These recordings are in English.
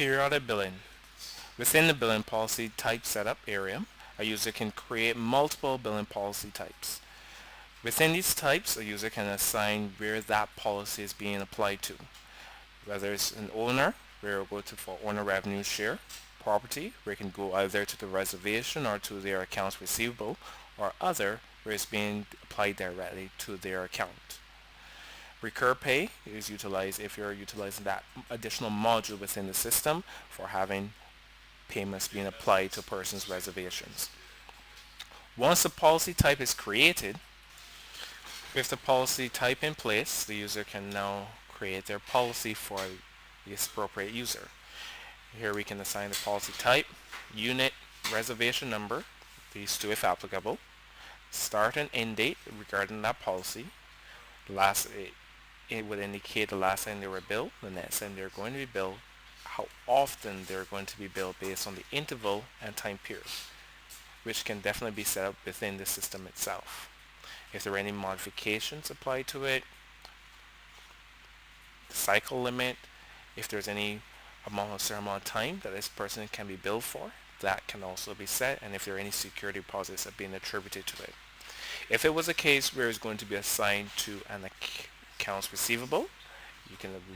Periodic billing. Within the billing policy type setup area, a user can create multiple billing policy types. Within these types, a user can assign where that policy is being applied to. Whether it's an owner, where it will go to for owner revenue share, property, where it can go either to the reservation or to their accounts receivable, or other, where it's being applied directly to their account. Recur pay is utilized if you're utilizing that additional module within the system for having payments being applied to a person's reservations. Once the policy type is created, with the policy type in place, the user can now create their policy for the appropriate user. Here we can assign the policy type, unit, reservation number, these two if applicable, start and end date regarding that policy. It would indicate the last time they were billed, the next time they're going to be billed, how often they're going to be billed based on the interval and time period, which can definitely be set up within the system itself. If there are any modifications applied to it, the cycle limit, if there's any certain amount of time that this person can be billed for, that can also be set, and if there are any security deposits that are being attributed to it. If it was a case where it's going to be assigned to an accounts receivable,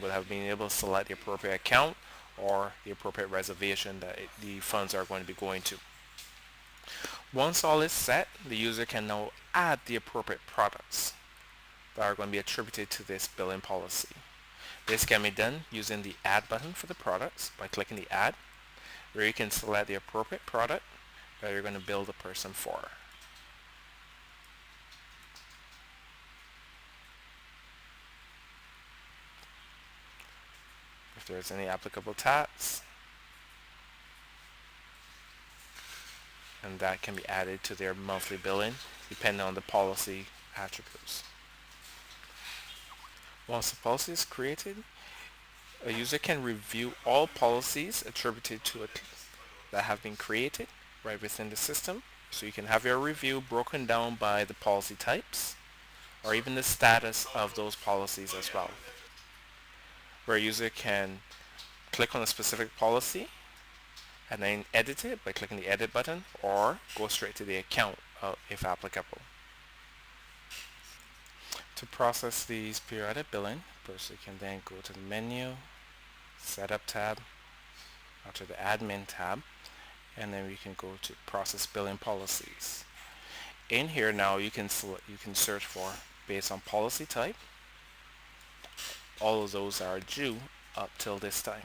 would have been able to select the appropriate account or the appropriate reservation that the funds are going to be going to. Once all is set, the user can now add the appropriate products that are going to be attributed to this billing policy. This can be done using the add button for the products by clicking the add, where you can select the appropriate product that you're going to bill the person for. If there's any applicable tax, and that can be added to their monthly billing depending on the policy attributes. Once the policy is created, a user can review all policies attributed to it that have been created right within the system. So you can have your review broken down by the policy types or even the status of those policies as well, where a user can click on a specific policy and then edit it by clicking the edit button or go straight to the account if applicable. To process these periodic billing, first you can then go to the menu, setup tab, or to the admin tab, and then we can go to process billing policies. In here now you can search for based on policy type. All of those are due up till this time.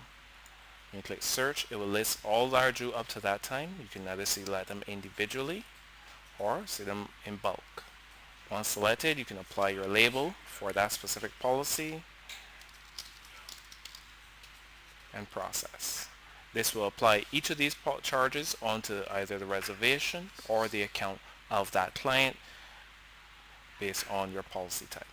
When you click search, it will list all that are due up to that time. You can either select them individually or see them in bulk. Once selected, you can apply your label for that specific policy and process. This will apply each of these charges onto either the reservation or the account of that client based on your policy type.